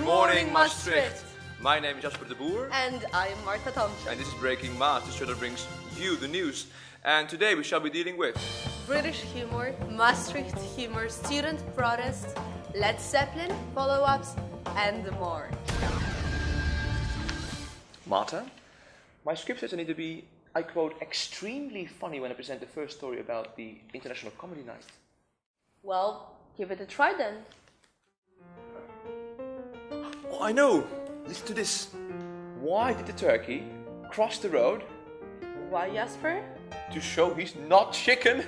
morning, Maastricht! My name is Jasper de Boer. And I am Martha Thompson. And this is Breaking Maas, the show that brings you the news. And today we shall be dealing with British humor, Maastricht humor, student protests, Led Zeppelin, follow-ups, and more. Martha. My script says I need to be, I quote, extremely funny when I present the first story about the International Comedy Night. Well, give it a try then. Oh, I know! Listen to this. Why did the turkey cross the road? Why, Jasper? To show he's not chicken.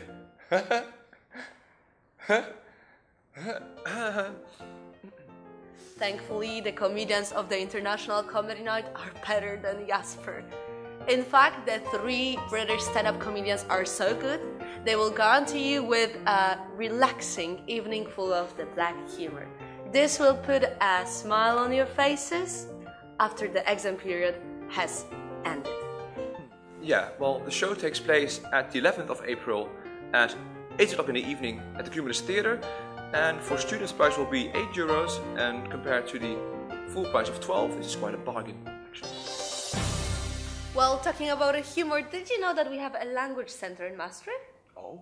Thankfully, the comedians of the International Comedy Night are better than Jasper. In fact, the three British stand-up comedians are so good, they will guarantee you with a relaxing evening full of the black humor. This will put a smile on your faces after the exam period has ended. Yeah, well, the show takes place at the 11th of April at 8 o'clock in the evening at the Cumulus Theatre. And for students, price will be €8, and compared to the full price of 12, this is quite a bargain, actually. Well, talking about a humor, did you know that we have a language center in Maastricht? Oh?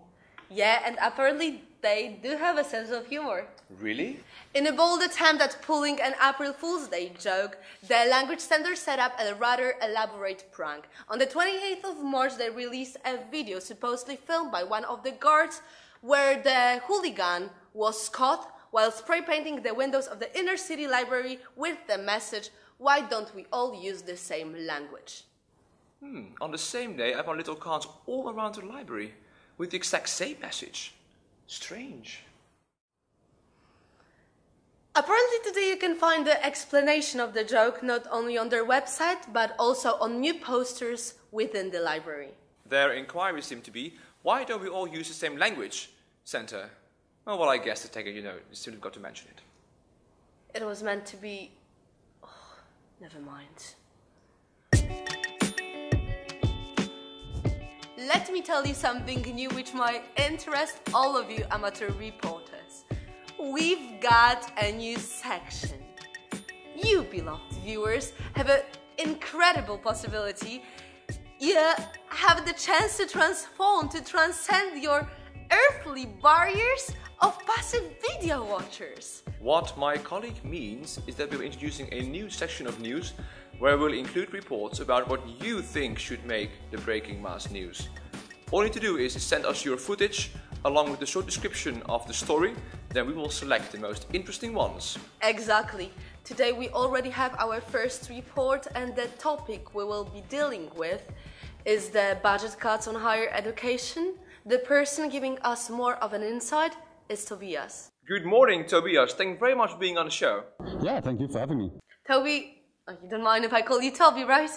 Yeah, and apparently they do have a sense of humor. Really? In a bold attempt at pulling an April Fool's Day joke, the language center set up a rather elaborate prank. On the 28th of March, they released a video supposedly filmed by one of the guards where the hooligan was caught while spray painting the windows of the inner city library with the message, "Why don't we all use the same language?" On the same day, I found little cards all around the library with the exact same message. Strange. Apparently today you can find the explanation of the joke not only on their website, but also on new posters within the library. Their inquiries seem to be, why don't we all use the same language center? Oh, well, I guess the taker, the student got to mention it. It was meant to be... Oh, never mind. Let me tell you something new which might interest all of you amateur reporters. We've got a new section. You, beloved viewers, have an incredible possibility. You have the chance to transcend your earthly barriers of passive video watchers. What my colleague means is that we're introducing a new section of news where we'll include reports about what you think should make the Breaking Maas news. All you need to do is send us your footage along with the short description of the story, then we will select the most interesting ones. Exactly. Today we already have our first report, and the topic we will be dealing with is the budget cuts on higher education. The person giving us more of an insight is Tobias. Good morning, Tobias. Thank you very much for being on the show. Yeah, thank you for having me. Toby, you don't mind if I call you Toby, right?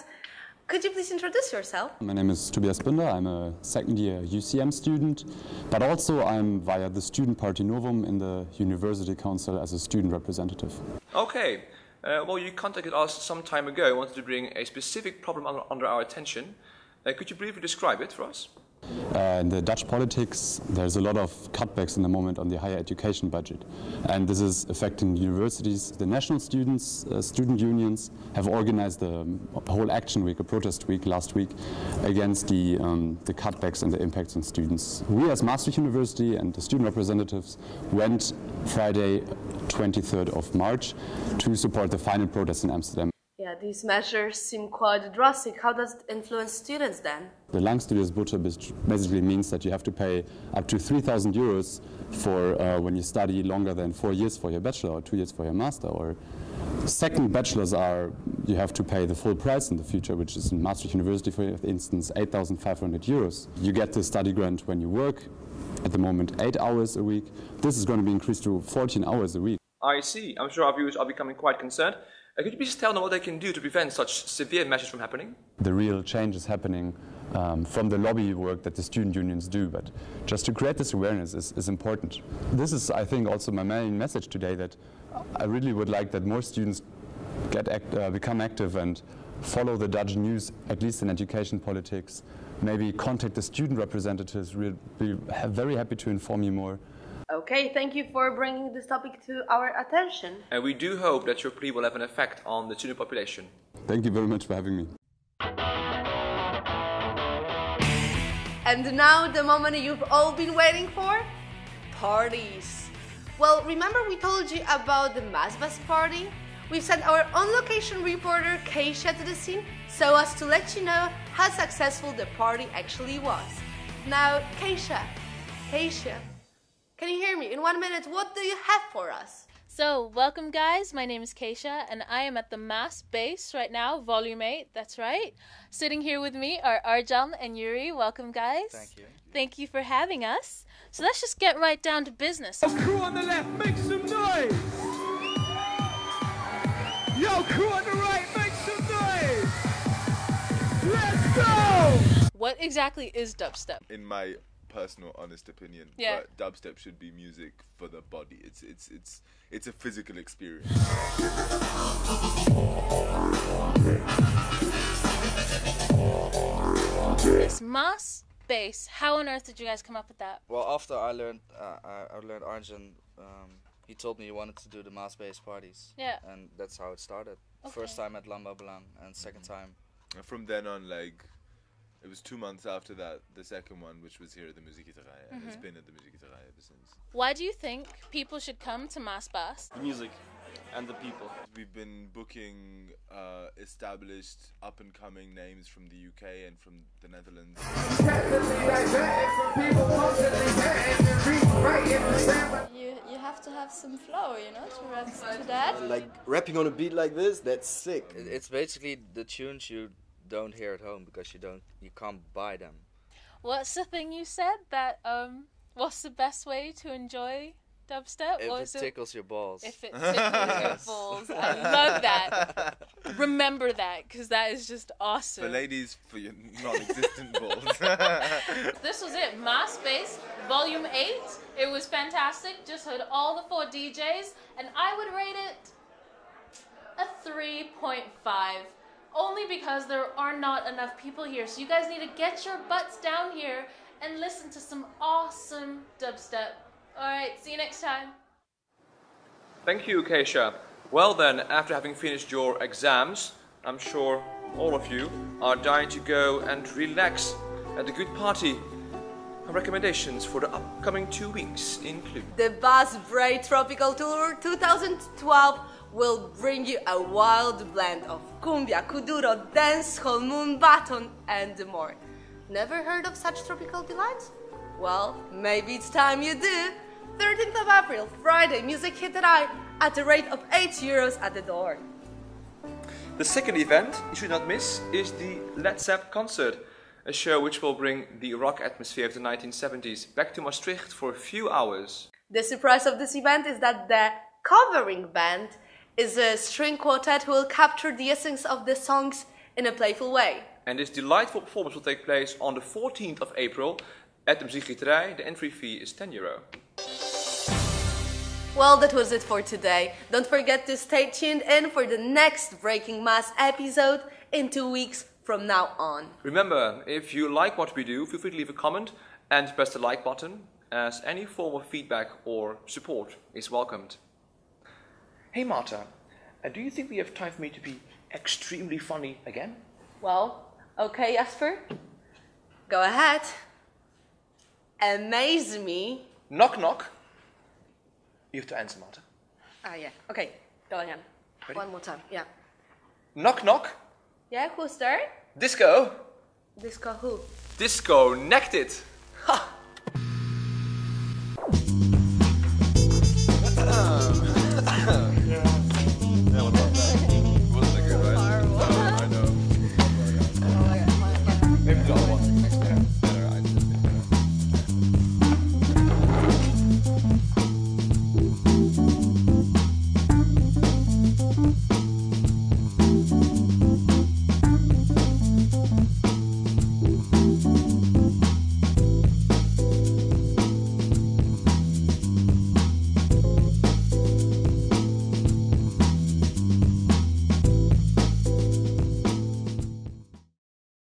Could you please introduce yourself? My name is Tobias Binder. I'm a second-year UCM student, but also I'm via the Student Party Novum in the University Council as a student representative. Okay. Well, you contacted us some time ago and wanted to bring a specific problem under our attention. Could you briefly describe it for us? In the Dutch politics, there's a lot of cutbacks in the moment on the higher education budget. And this is affecting universities. The national student unions have organized a whole action week, a protest week last week, against the cutbacks and the impacts on students. We as Maastricht University and the student representatives went Friday, 23rd of March, to support the final protest in Amsterdam. Yeah, these measures seem quite drastic. How does it influence students then? The Langstudiesboete basically means that you have to pay up to €3,000 for when you study longer than 4 years for your bachelor or 2 years for your master. Or second bachelors you have to pay the full price in the future, which is in Maastricht University, for instance, €8,500. You get the study grant when you work, at the moment 8 hours a week. This is going to be increased to 14 hours a week. I see. I'm sure our viewers are becoming quite concerned. Could you please tell them what they can do to prevent such severe measures from happening? The real change is happening from the lobby work that the student unions do, but just to create this awareness is important. This is, I think, also my main message today, that I really would like that more students become active and follow the Dutch news, at least in education politics. Maybe contact the student representatives. We'll be very happy to inform you more. Okay, thank you for bringing this topic to our attention. And we do hope that your plea will have an effect on the student population. Thank you very much for having me. And now the moment you've all been waiting for? Parties. Well, remember we told you about the Maas party? We've sent our on-location reporter Keisha to the scene so as to let you know how successful the party actually was. Now, Keisha, can you hear me? In 1 minute, what do you have for us? So, welcome guys, my name is Keisha and I am at the Maas base right now, Volume 8, that's right. Sitting here with me are Arjan and Yuri, welcome guys. Thank you. Thank you for having us. So let's just get right down to business. Crew on the left, make some noise! Yo, crew on the right, make some noise! Let's go! What exactly is dubstep? In my personal honest opinion, Yeah. but dubstep should be music for the body. It's a physical experience. This Maas bass, how on earth did you guys come up with that? Well, after I learned Arjun, he told me he wanted to do the Maas based parties. Yeah. And that's how it started. Okay. First time at Lamba Belang and second time. And from then on, like, it was 2 months after that, the second one, which was here at the Muziekgieterij, and it's been at the Muziekgieterij ever since. Why do you think people should come to Maas Baas? The music and the people. We've been booking established, up-and-coming names from the UK and from the Netherlands. You have to have some flow, you know, to rap to that. Like rapping on a beat like this, that's sick. It's basically the tunes you don't hear at home because you can't buy them. What's the thing you said that, what's the best way to enjoy dubstep? If it tickles your balls. If it tickles your balls. I love that. Remember that, because that is just awesome. For ladies, for your non-existent balls. This was it, Maas Bass, Volume 8. It was fantastic. Just heard all the 4 DJs, and I would rate it a 3.5. Only because there are not enough people here. So you guys need to get your butts down here and listen to some awesome dubstep. Alright, see you next time. Thank you, Keisha. Well then, after having finished your exams, I'm sure all of you are dying to go and relax at a good party. Recommendations for the upcoming 2 weeks include The BaasBraai Tropical Tour 2012 will bring you a wild blend of cumbia, kuduro, dancehall, moonbaton, and more. Never heard of such tropical delights? Well, maybe it's time you do. 13th of April, Friday, Muziekgieterij at the rate of €8 at the door. The second event you should not miss is the Let's Zap concert, a show which will bring the rock atmosphere of the 1970s back to Maastricht for a few hours. The surprise of this event is that the covering band is a string quartet who will capture the essence of the songs in a playful way. And this delightful performance will take place on the 14th of April at the Muziekgieterij. The entry fee is €10. Well, that was it for today. Don't forget to stay tuned in for the next Breaking Maas episode in 2 weeks from now on. Remember, if you like what we do, feel free to leave a comment and press the like button, as any form of feedback or support is welcomed. Hey Marta, do you think we have time for me to be extremely funny again? Well, okay, Jasper. Go ahead. Amaze me. Knock knock. You have to answer, Marta. Ah, yeah. Okay, go again. Ready? One more time, yeah. Knock knock. Yeah, who's there? Disco. Disco who? Disco necked it.